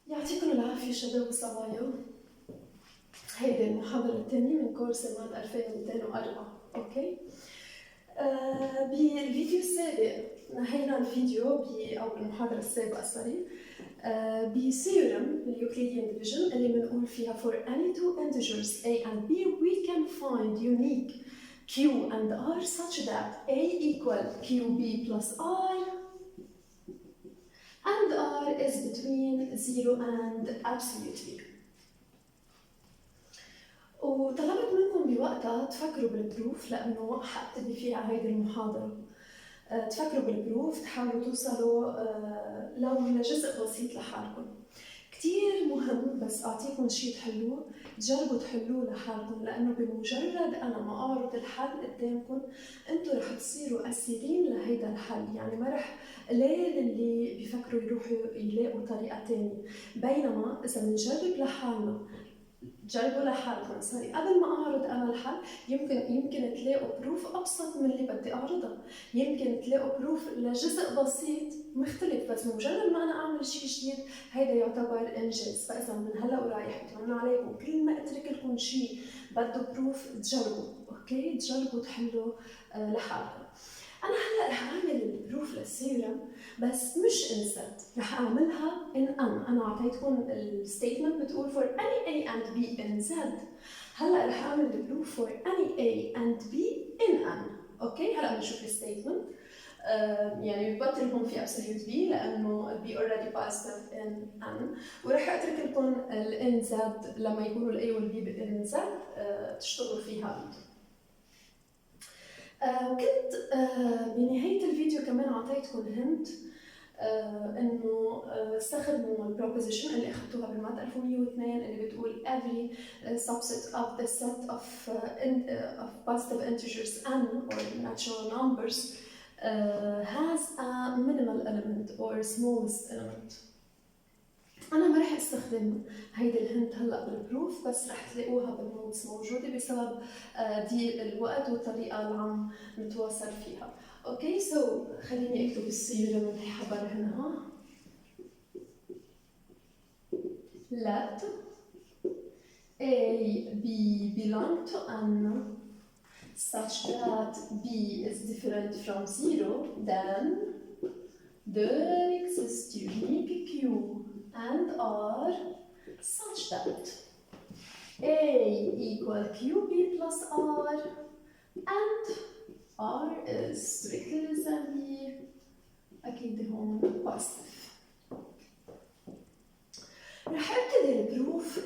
يعطيكم العافية شباب وصبايا. هيدي المحاضرة الثانية من كورس الماد 2204. اوكي. بالفيديو السابق نهينا الفيديو أو المحاضرة السابقة بثيورم اليوكليديان ديفيجن اللي بنقول فيها for any two integers a and b we can find unique q and r such that a equal qb plus r and r is between 0 and absolute b. وطلبت منكم بوقتها تفكروا بالبروف لأنه حابتدي فيها هيدي المحاضرة. تفكروا بالبروف، تحاولوا توصلوا لو لجزء بسيط لحالكم. كتير مهم بس أعطيكم شيء تحلوه، تجربوا تحلوه لحالكم، لأنه بمجرد أنا ما أعرض الحل قدامكم أنتوا رح تصيروا أسيرين لهيدا الحل، يعني ما رح قليل اللي بيفكروا يروحوا يلاقوا طريقة تانية. بينما إذا بنجرب لحالنا، جربوا لحالكم سوري قبل ما اعرض انا الحل، يمكن تلاقوا بروف ابسط من اللي بدي اعرضها، يمكن تلاقوا بروف لجزء بسيط مختلف، بس مجرد ما انا اعمل شيء جديد هيدا يعتبر انجاز. فاذا من هلا ورايح بتمنى عليكم كل ما اترك لكم شيء بده بروف تجربوا، اوكي؟ تجربوا تحلوا لحالكم. انا هلا رح اعمل البروف للثيورم بس مش ان زد، رح اعملها ان ان. انا اعطيتكم الستيتمنت بتقول for any a and b in z. هلا رح اعمل البروف for any a and b in n. اوكي، هلا بنشوف الستيتمنت. يعني ببطل هون في absolute b لانه b already positive in n، ورح اترك لكم ال n z لما يكونوا ال a وال b in z تشتغلوا فيها انتم. كنت بنهاية الفيديو كمان عطيتكم هنت انه استخدموا البروبوزيشن اللي اخذتوها بالمادة 1102 اللي بتقول every subset of the set of positive integers n or natural numbers has a minimal element or smallest element. أنا ما رح استخدم هيدي الهنت هلا بالبروف، بس رح تلاقوها بالنوتس موجودة بسبب ضيق الوقت والطريقة اللي عم نتواصل فيها. اوكي، خليني اكتب الثيورم اللي حبرهنها. Let A B belong to N such that B is different from 0, then there exists unique Q and R such that A equal QB plus R and R is strictly less than B. أكيد هون positive. رح ابتدي البروف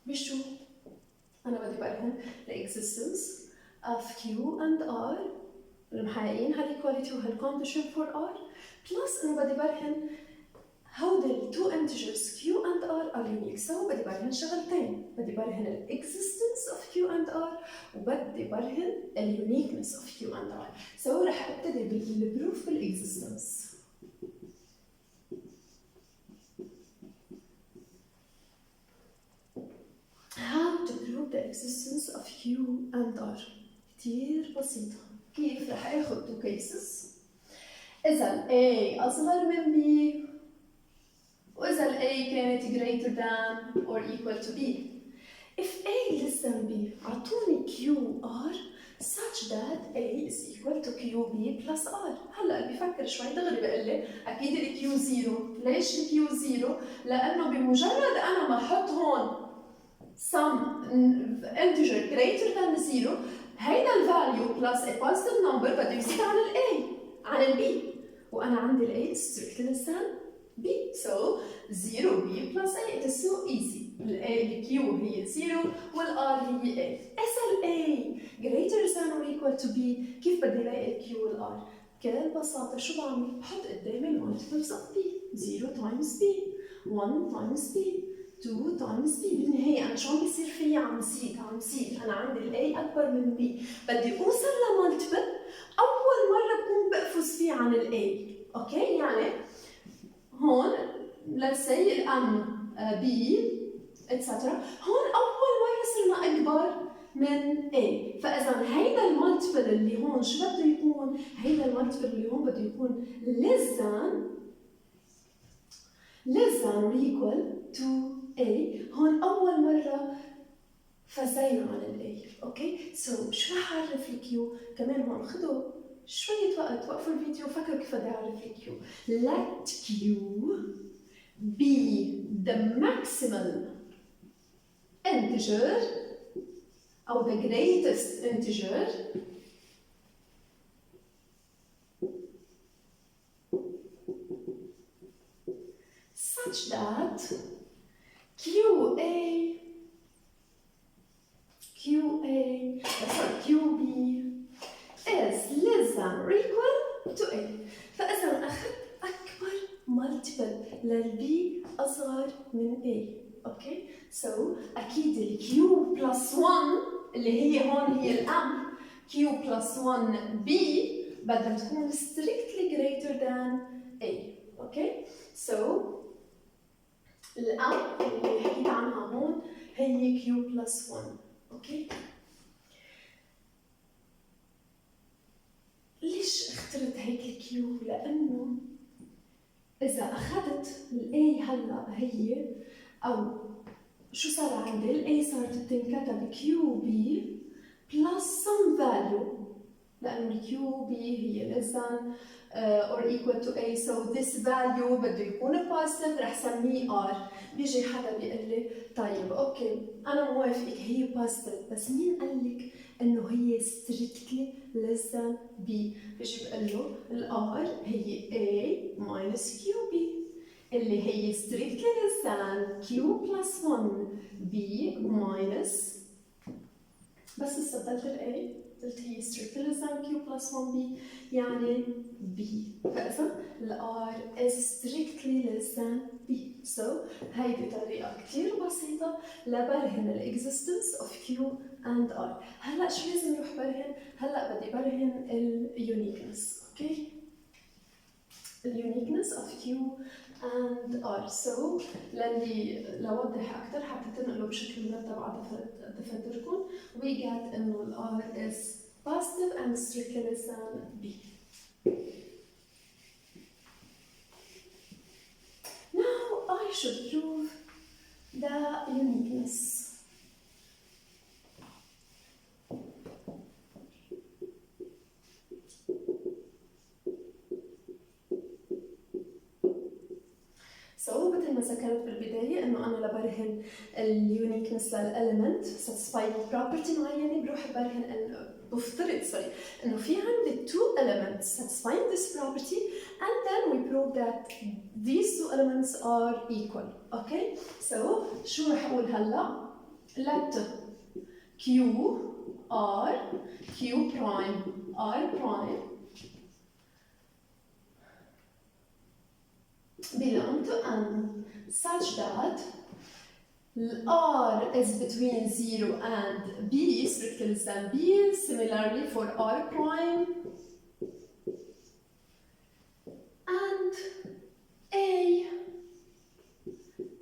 بشو؟ أنا بدي برهن the existence of Q and R المحققين هالequality وهالcondition for R plus إنه بدي برهن هودي ال two integers Q and R are unique. بدي برهن شغلتين، بدي برهن ال existence of Q and R وبدي برهن ال uniqueness of Q and R. رح ابتدي بالبروف بالexistence. How to prove the existence of Q and R؟ كتير بسيطة. كيف؟ رح اخذ two cases. إذا ال A أصغر من B وإذا ال A كانت greater than or equal to B. If A less than B عطوني QR such that A is equal to QB plus R. هلا اللي بفكر شوي دغري بقول لي أكيد ال Q 0. ليش ال Q 0؟ لأنه بمجرد أنا ما أحط هون some integer greater than 0 هيدا ال value plus a positive number بده يزيد عن ال A عن ال B، وأنا عندي ال A is strictly less than B. 0B plus A. It is so easy. ال Q هي 0 وال R هي A. إذا ال A greater than or equal to B كيف بدي لاقي ال Q وال R؟ بكل بساطة شو بعمل؟ بحط قدامي ال multiples of B. 0 times B 1 times B 2 times B. بالنهاية أنا شلون بيصير فيي عم زيد أنا عندي ال A أكبر من B، بدي أوصل لمالتيبل أول مرة بكون بقفز فيه عن ال A. أوكي، يعني هون let's say M B etc. هون أول مرة صرنا أكبر من A، فإذا هيدا المالتيبل اللي هون شو بده يكون؟ هيدا المالتيبل اللي هون بده يكون less than less than or equal to A. هون أول مرة فزينا عن ال A. أوكي؟ شو رح أعرف ال Q؟ كمان هون خدوا شوية وقت، وقفوا الفيديو فكروا كيف بدي أعرف ال Q. Let Q be the maximal integer أو the greatest integer such that QB is less than or equal to A. فإذا أخذت أكبر multiple للبي أصغر من A. أوكي؟ أكيد ال Q plus 1 اللي هي هون هي الأم Q plus 1B بدها تكون strictly greater than A. أوكي؟ الأم اللي حكيت عنها هون هي Q plus 1. أوكي؟ ليش اخترت هيك الكيو؟ لأنه إذا أخذت ال A هلا هي أو شو صار عندي؟ ال A صارت تنكتب QB plus some value لأنه ال QB هي less than or equal to A. This value بده يكون positive رح سميه R. بيجي حدا بيقول لي طيب أوكي أنا موافقك هي positive بس مين قال لك إنه هي strictly less than B؟ بيجي بقول له ال R هي A minus QB اللي هي strictly less than Q plus 1 B minus بس استبدلت ال A قلت هي strictly less than Q plus 1B يعني B. فإذا ال R is strictly less than B. هيدي طريقة كتير بسيطة لبرهن ال existence of Q and R. هلا شو لازم نروح برهن؟ هلا بدي برهن ال uniqueness. أوكي؟ ال uniqueness of Q and R. للي لوضح أكثر حتى تنقلوا بشكل مرتب على دفاتركم we get إنه ال R is positive and strictly less than B. Now I should prove the uniqueness. مثل ما ذكرت بالبداية إنه أنا لبرهن اليونيكنس للإليمنت satisfying property معينة بروح برهن إنه بفترض إنه في عندي two elements satisfying this property and then we prove that these two elements are equal. Okay? شو رح أقول هلا؟ let Q R Q prime R prime belong to N such that R is between 0 and B, strictly less than B. Similarly for R prime and A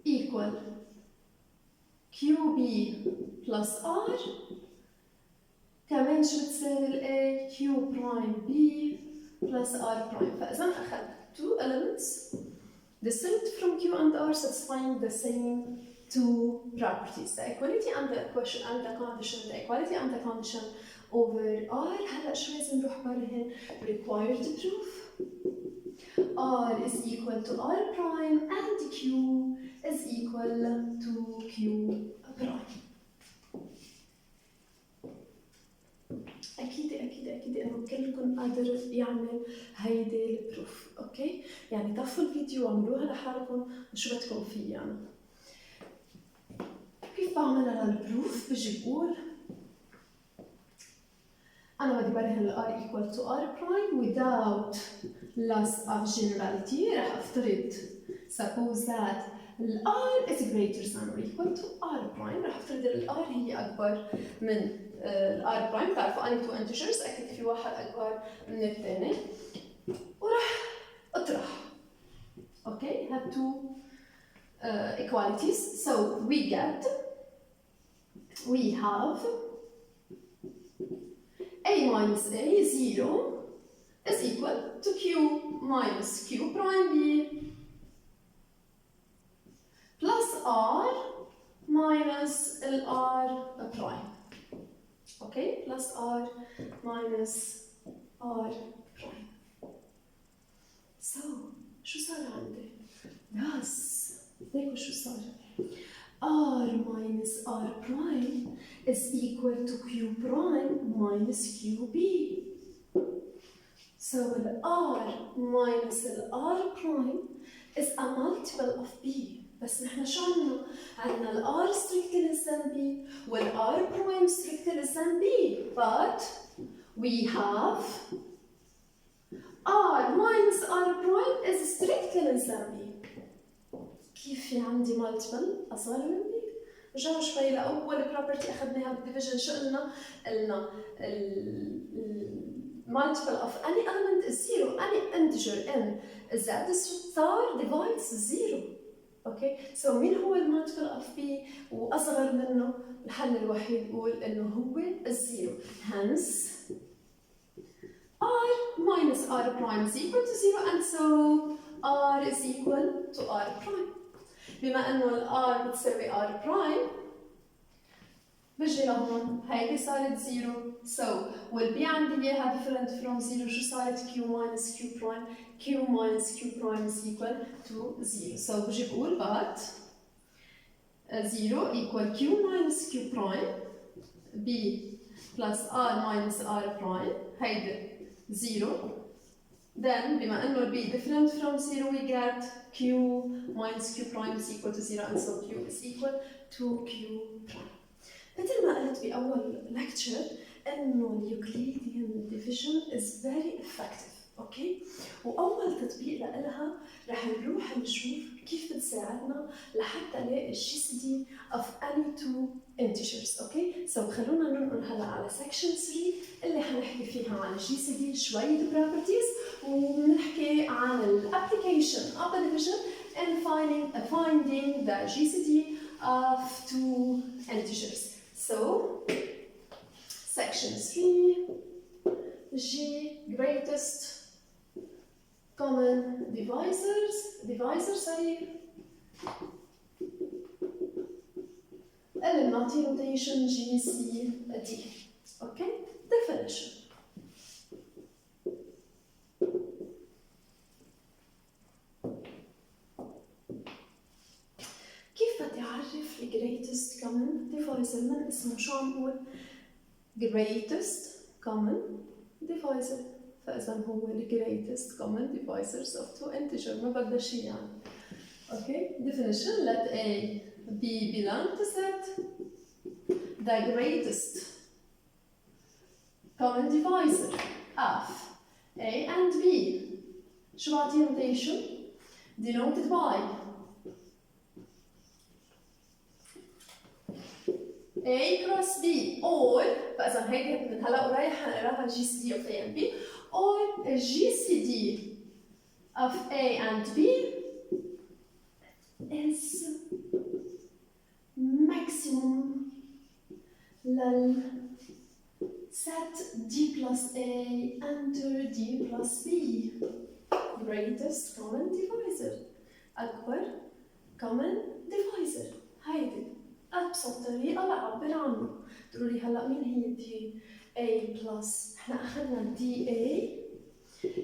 equal QB plus R. كمان شو بتساوي ال A Q prime B plus R prime. فإذا أخذت two elements distinct from Q and R satisfying the same two properties, the equality and the equation and the condition, the equality and the condition over R. هلا شو لازم نروح برهن؟ required proof R is equal to R prime and Q is equal to Q prime. أكيد إنه كلكم قادر يعمل هيدي البروف. أوكي؟ يعني طفوا الفيديو واعملوها لحالكم وشو بدكم فيه يعني. كيف بعملها للبروف؟ بجي بقول أنا بدي برهن ال R equal to R prime without loss of generality. رح أفترض suppose that ال R is greater than or equal to R prime. رح أفترض ال R هي أكبر من ال R prime. بتعرفوا أنا two integers أكيد في واحد أكبر من الثاني ورح أطرح. أوكي؟ have two equalities. So we have A minus A 0 is equal to Q minus Q prime B r minus r prime. Okay, plus r minus r prime. So شو صار عندي؟ بس ليكوا شو صار؟ r minus r prime is equal to q prime minus qb. So the r minus the r prime is a multiple of b. بس نحن شو عندنا؟ عندنا ال r strictly less than b وال r prime strictly less than b. But we have r minus r prime is strictly less than b. كيف في عندي multiple أصغر من b؟ رجعوا شوي لأول property أخذناها بالdivision. شو قلنا؟ قلنا multiple of any element is zero. Any integer n z star divides zero. Okay? So مين هو multiple of b وأصغر منه؟ الحل الوحيد يقول إنه هو الزيرو. Hence r minus r prime is equal to zero and so r is equal to r prime. بما انه ال r بتساوي r prime بجي لهون هيدي صارت زيرو. So والb عندي اياها different from zero. شو صارت q minus q prime؟ q minus q prime is equal to zero. So بجي بقول but 0 equal q minus q prime b plus r minus r prime هيدي 0. Then بما انه b different from 0 we get q minus q prime is equal to 0 and so q is equal to q prime. مثل ما قلت بأول lecture إنه Euclidean division is very effective. أوكي؟ وأول تطبيق لها رح نروح نشوف كيف بتساعدنا لحتى نلاقي الGCD of any two integers. أوكي؟ So خلونا ننقل هلا على section 3 اللي حنحكي فيها عن الGCD شوية properties وبنحكي عن ال application of the division and finding the GCD of two integers. So, section 3, G, greatest common divisor, sorry. Eliminate notation GCD. Okay, definition. كيف بدي أعرف ال greatest common divisor؟ من اسمه شو عم نقول؟ greatest common divisor. فإذا هو ال greatest common divisors of two integers. ما بدها شيء يعني. Okay. Definition. Let A B belong to set. The greatest common divisor of A and B. شو بعطيه notation؟ denoted by A cross B or فإذا هيك من هلا ورايح نقراها GCD of A and B or GCD of A and B is maximum لل set D plus A under D plus B. Greatest common divisor. أكبر common divisor. هيدي أبسط طريقة لأعبر عنه. تقولوا لي هلا مين هي دي A plus؟ احنا أخذنا دي A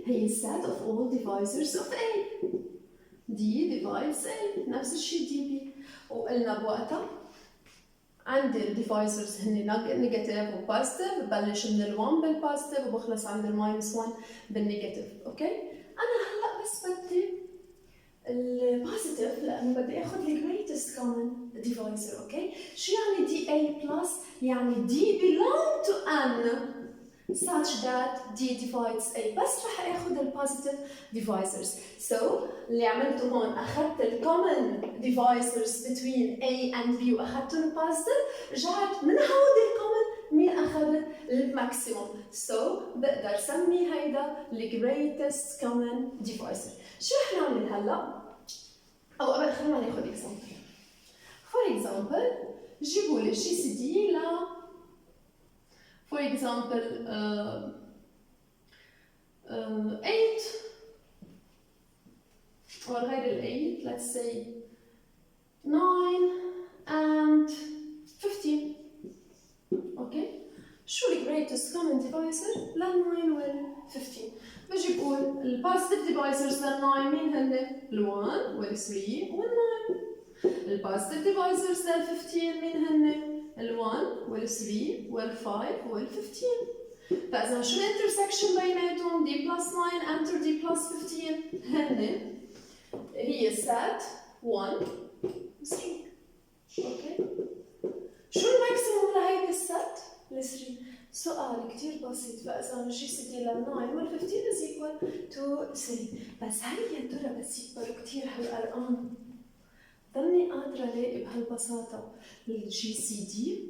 هي set of all divisors of A. D divides A نفس الشيء دي B. وقلنا بوقتها عندي الديفايزرز هن نيجاتيف وبوزيتيف. ببلش من ال1 بالبوزيتيف وبخلص عند ال-1 بالنيجاتيف. أوكي؟ أنا هلا بس بدي البوزيتيف لأنه بدي آخذ ال greatest common divisor. أوكي؟ شو يعني دي A plus؟ يعني D belong to N such that D divides A. بس رح آخذ ال positive divisors. So اللي عملته هون أخذت ال common divisors between A and B وأخذتهم ال positive. رجعت من هودي ال common مين أخذ ال maximum. So بقدر سمي هيدا ال greatest common divisor. شو رح نعمل هلا؟ أو قبل خلينا ناخذ example. For example جيبوا لي GCD ل for example 8 or غير ال 8 let's say 9 common divisor لل 9 وال 15. بجي بقول البوزيتيف ديفايزرز لل 9 مين هن؟ ال 1 وال 3 وال 9. البوزيتيف ديفايزرز لل 15 مين هن؟ ال 1 وال 3 وال 5 وال 15. فإذا شو الانترسكشن بيناتهم؟ دي بلس 9 انتر دي بلس 15 هن هي set 1 3. اوكي؟ شو الماكسيموم لهيدي الست؟ ال 3. سؤال كتير بسيط. فإذا جي سي دي لل 9 وال 15 is equal to 3. بس هل يا ترى بس يكبروا كتير هالأرقام ضلني قادرة ألاقي بهالبساطة الجي سي دي؟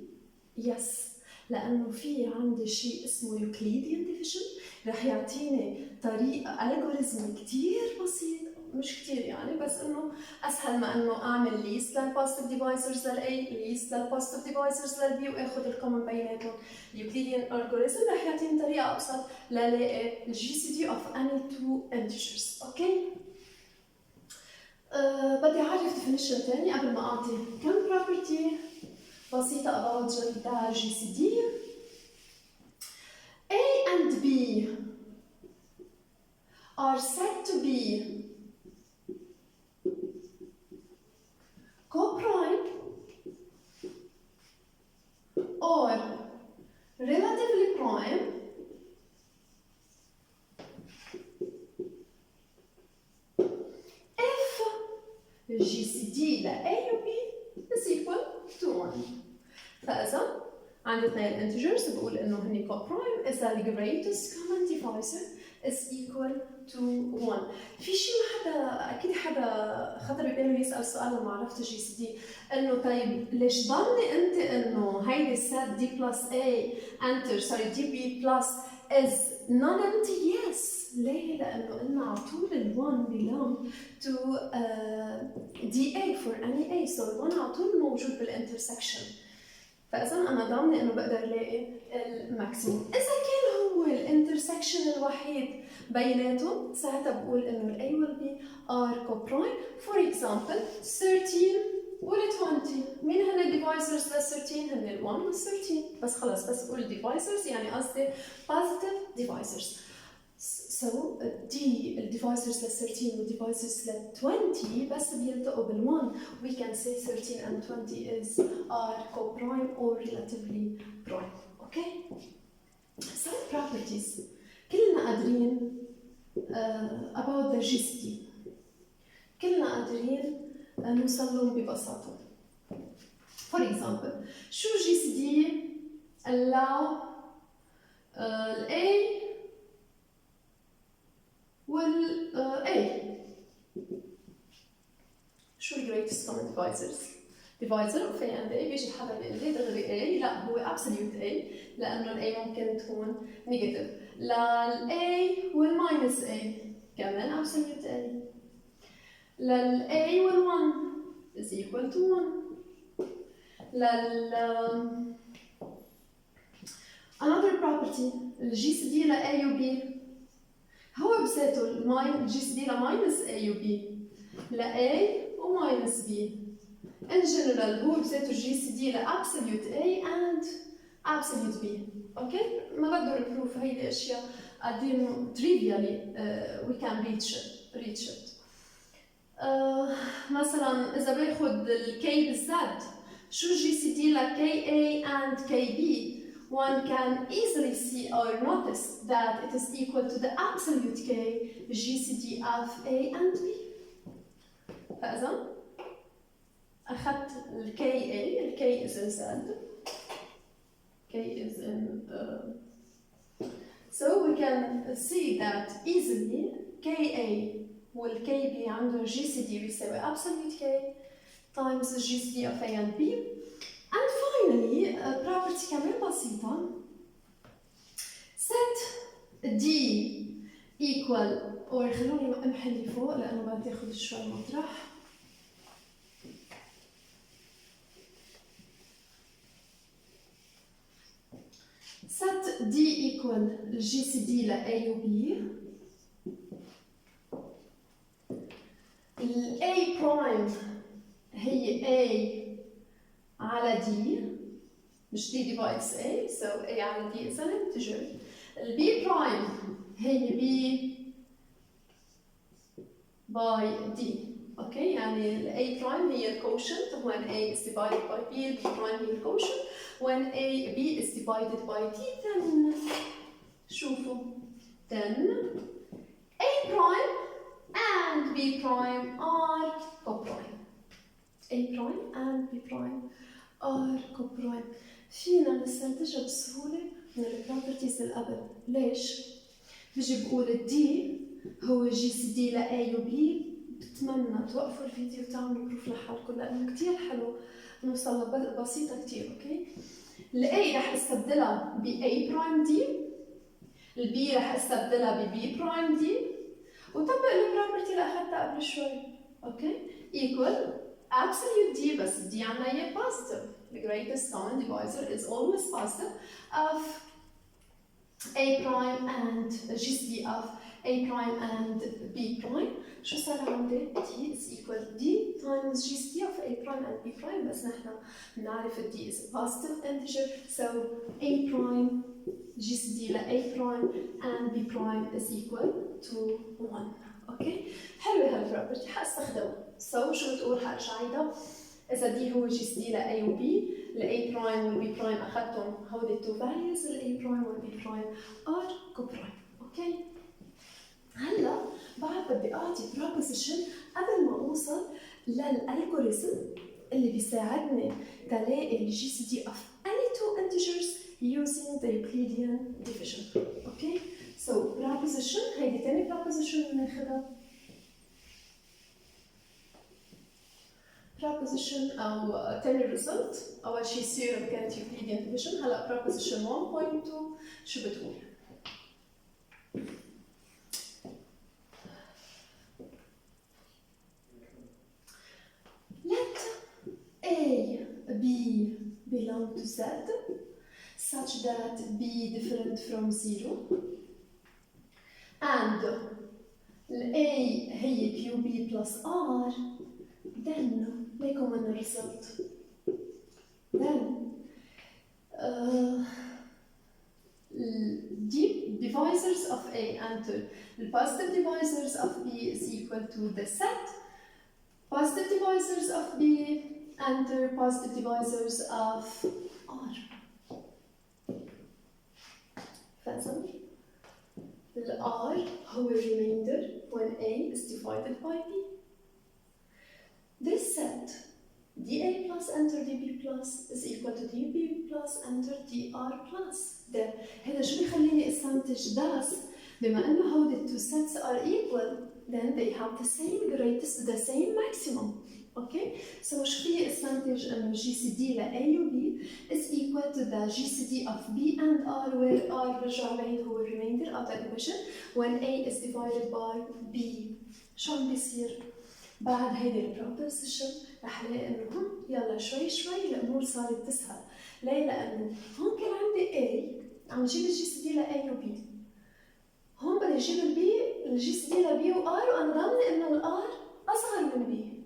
يس، لأنه في عندي شيء اسمه يوكليديان ديفيجن رح يعطيني طريقة الجوريزم كتير بسيط، مش كتير يعني، بس انه اسهل ما انه اعمل ليست للبوزيتيف ديفايزرز للاي، ليست للبوزيتيف ديفايزرز للبي، واخذ الكومن بيناتهم. اليوكليديان الجوريزم رح يعطيني طريقة ابسط لالاقي الجي سي دي اوف اني تو انتجرز. اوكي؟ بدي اعرف ديفينيشن ثاني قبل ما اعطي كم بروبرتي بسيطة about the GCD. A and B are said to be co-prime or relatively prime if GCD ل A و B is equal to 1. فإذا عندي اثنين integers بقول إنه هني co-prime إذا ال greatest common divisor is equal to 1. في شيء ما حدا أكيد حدا خطر بباله يسأل سؤال لما عرفت الجي سي دي إنه طيب ليش ضلني أنت إنه هيدي set D plus A enter sorry D B plus is non-empty؟ yes. ليه؟ لأنه قلنا على طول ال 1 belong to DA for any A، so ال 1 على طول موجود بالintersection. فإذا أنا ضامنة إنه بقدر ألاقي الماكسيموم. إذا كان هو الانترسكشن الوحيد بيناتهم ساعتها بقول إنه ال A وال B are co-prime. For example 13 وال 20 مين هن الديفايزرز لل 13؟ هن ال 1 وال 13. بس خلص بس أقول ديفايزرز يعني قصدي positive divisors. So دي الديفايزرز لل 13 والديفايزرز لل 20 بس بيلتقوا بال 1. We can say 13 and 20 are co-prime or relatively prime. Okay? Some properties كلنا قادرين about the GCD كلنا قادرين نوصل لهم ببساطة. For example شو GCD ال A وال A؟ شو ال greatest common divisors؟ divisor of A and A بيجي حدا بيقول لي دغري A، لا هو absolute A لأنه ال A ممكن تكون negative. لل A وال minus A كمان absolute A. لل A وال 1 is equal to 1. لل another property ال GCD ل A و B هو بذاته الجي سي دي لماينس A و B ل A و minus B. in general هو بذاته الجي سي دي ل absolute A and absolute B. اوكي؟ ما بده البروف، هيدي اشياء قاعدين trivially we can reach it. مثلا اذا باخذ ال K بالزد شو الجي سي دي ل KA and KB؟ one can easily see or notice that it is equal to the absolute K GCD of A and B. فإذا أخذت ال KA، ال K is in Z. K is in so we can see that easily KA وال KB عنده GCD بيساوي absolute K times GCD of A and B. And finally, property كمان بسيطة. Set D equal or خلوني امحي اللي فوق لأنه بدها تاخذ شوي مطرح. Set D equal GCD ل A و B. ال A prime هي A على D مش D divides A so A على D is an integer. ال B prime هي B by D. اوكي يعني ال A prime هي ال quotient when A is divided by B, ال B prime هي ال quotient when B is divided by D then شوفوا then A prime and B prime are coprime. A prime and B prime are coprime. فينا نستنتجها بسهولة من البروبرتيز اللي قبل. ليش؟ بيجي بقول ال D هو جي سي دي ل A و B. بتمنى توقفوا الفيديو وتعملوا بروف لحالكم لأنه كتير حلو نوصل بسيطة كتير. أوكي؟ ال A رح استبدلها ب A prime D. ال B رح استبدلها ب B prime D. وطبق البروبرتي اللي أخذتها قبل شوي. أوكي؟ equal absolute D بس D عنا هي positive. The greatest common divisor is always positive of A prime and GCD of A prime and B prime. شو صار عندي؟ D is equal D times GCD of A prime and B prime بس نحن بنعرف D is a positive integer so A prime GCD ل A prime and B prime is equal to 1. اوكي؟ حلوة هالبروبرتي حاستخدمها. so شو بتقول حرجع عيدها؟ إذا D هو GCD ل A و B ال A prime وال B prime أخذتهم هودي التو values ال A prime وال B prime are coprime. اوكي؟ هلا بعد بدي اعطي proposition قبل ما اوصل للالجوريثم اللي بيساعدني تلاقي الجي سي دي of any two integers using the Euclidean division. اوكي؟ so proposition هيدي تاني proposition بناخدها. proposition او تاني result اول شيء theorem كانت Euclidean division. هلا proposition 1.2 شو بتقول؟ Let A B belong to Z such that B different from 0 and A هي QB plus R then make a result. Then divisors of A enter the positive divisors of B is equal to the set. Positive divisors of B enter positive divisors of R. فإذا ال R هو remainder when A is divided by B. This set dA plus enter dB plus is equal to dB plus enter dR plus. ده هذا شو بيخليني استنتج داس بما انه هودي التو sets are equal then they have the same greatest the same maximum. Okay? So شو في استنتج انه GCD ل A و B is equal to the GCD of B and R where R برجع بعيد هو remainder of the division when A is divided by B. شو عم بيصير؟ بعد هيدي البروبوزيشن رح الاقي انه يلا شوي شوي الامور صارت تسهل. ليه؟ لانه هون كان عندي A عم جيب الجي سي دي ل A و B. هون بدي اجيب البي الجي سي دي ل B و R وانا ضامنه انه ال R اصغر من B.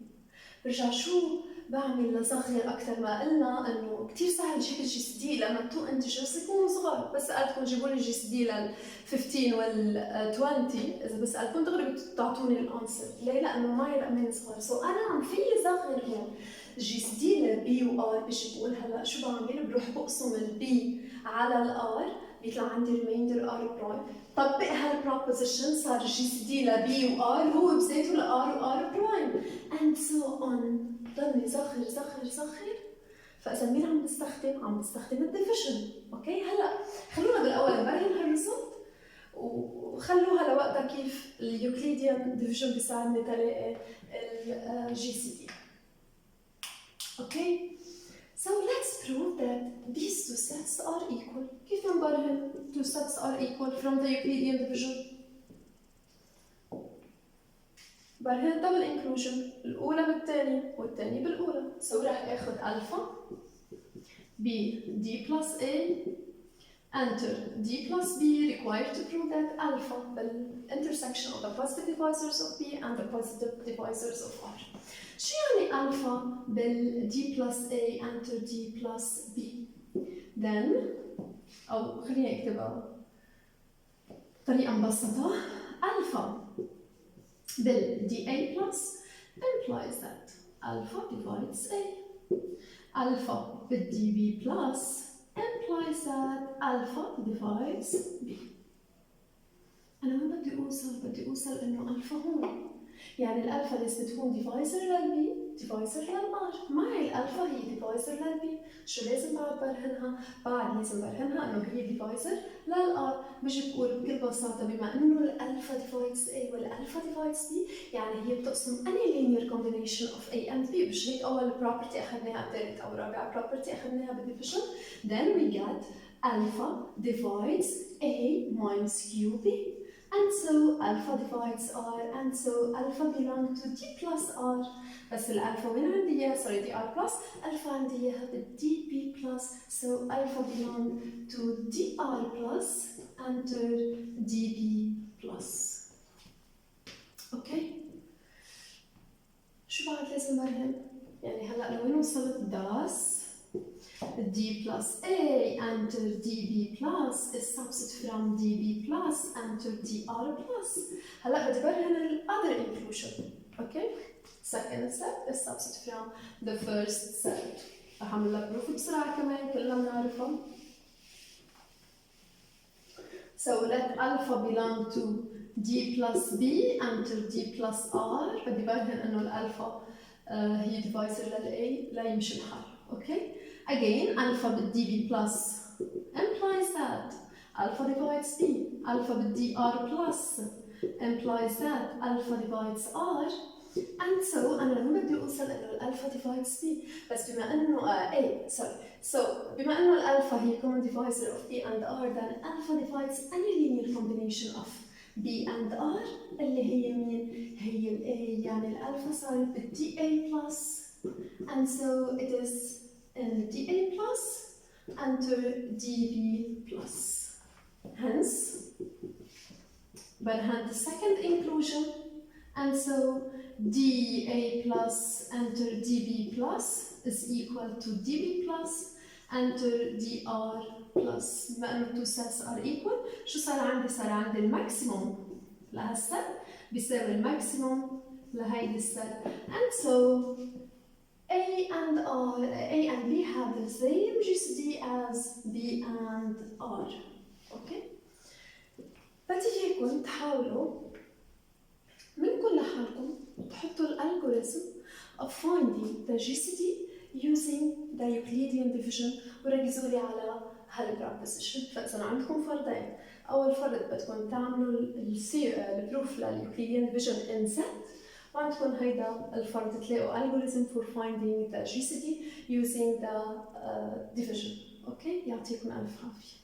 برجع شو بعمل لصغر اكثر ما قلنا انه كثير سهل جيب الجي سي دي لما التو انتجرز يكونوا صغار. بس سالتكم جيبوا لي الجي سي دي لل 15 وال 20 اذا بسالكم دغري بتعطوني الانسر. ليه؟ لانه معي رقمين صغار. سو انا عم فيي صغر هون جي سي دي لبي وار. بيجي بقول هلا شو بعمل؟ بروح بقسم البي على الار بيطلع عندي ريميندر ار برايم. طبق هالبروبوزيشن صار جي سي دي لبي وار هو بذاته لار وار برايم and so on. ضلني صغر. فاذا مين عم بستخدم؟ عم بستخدم الديفيجن. اوكي؟ هلا خلونا بالاول نبرهن هالريزلت وخلوها لوقتها كيف اليوكليديان ديفيجن بيساعدني تلاقي الجي سي دي. اوكي؟ So let's prove that these two sets are equal. كيف نبرهن two sets are equal from the Euclidean division؟ برهن double inclusion الأولى بالثانية والثانية بالأولى. So راح آخذ ألفا ب D plus A enter D plus B required to prove that alpha بالintersection of the positive divisors of B and the positive divisors of R. شو يعني alpha بال D plus A enter D plus B؟ then أو خليني أكتبها بطريقة مبسطة. ألفا بال dA plus implies that alpha divides A. Alpha bit dB plus implies that alpha divides B. أنا ما بدي أوصل إنه ألفا هون، يعني الألفا لازم تكون ديفايزر للبي ديفايزر للآر، معي الألفا هي ديفايزر للبي، شو لازم بعد برهنها؟ بعد لازم برهنها إنه هي ديفايزر للآر. بجي بقول بكل بساطة بما إنه الألفا ديفايدز A والألفا ديفايدز B، يعني هي بتقسم any linear combination of A and B. مش هيك أول property أخذناها ثالث أو رابع property أخذناها بالdivision. Then we get alpha divides A minus QB. And so alpha divides R, and so alpha belong to D plus R. بس الألفا وين عندي إياها؟ sorry D R plus. ألفا عندي إياها بال DB plus. So alpha belong to DR plus enter DB plus. أوكي؟ شو بعد لازم برهن؟ يعني هلا لوين وصلت؟ داس D plus A enter DB plus is subset from DB plus enter DR plus. هلا بدي برهن ال other inclusion. Okay? Second set is subset from the first set. رح اعمل لك بروف بسرعة كمان كلنا بنعرفها. So let alpha belong to D plus B enter D plus R. بدي برهن انه الالفا هي divisor لل A لا يمشي الحال. Okay? Again, alpha bit dB plus implies that alpha divides D. Alpha bit dr plus implies that alpha divides R. And so أنا لما بدي أوصل إنه الألفا divides B، بس بما إنه A sorry. So بما إنه الألفا هي common divisor of B and R, then alpha divides any linear combination of B and R اللي هي مين؟ هي ال A. يعني الألفا صارت بال dA plus, and so it is in dA plus enter dB plus. Hence, برهن the second inclusion, and so dA plus enter dB plus is equal to dB plus enter dr plus. بما انه two sets are equal، شو صار عندي؟ صار عندي الماكسيموم لهالست بيساوي الماكسيموم لهيدي الست. And so A and B have the same GCD as B and R. Okay? بدي اياكم تحاولوا منكم لحالكم تحطوا الالجوريثم of finding the GCD using the Euclidean division وركزوا لي على هالبروبوزيشن. فإذا عندكم فرضين، أول فرض بدكم تعملوا البروف لليوكليديان division in Z، وعندكم هيدا الفرض تلاقوا algorithm for finding the GCD using the division. أوكي؟ يعطيكم ألف عافية.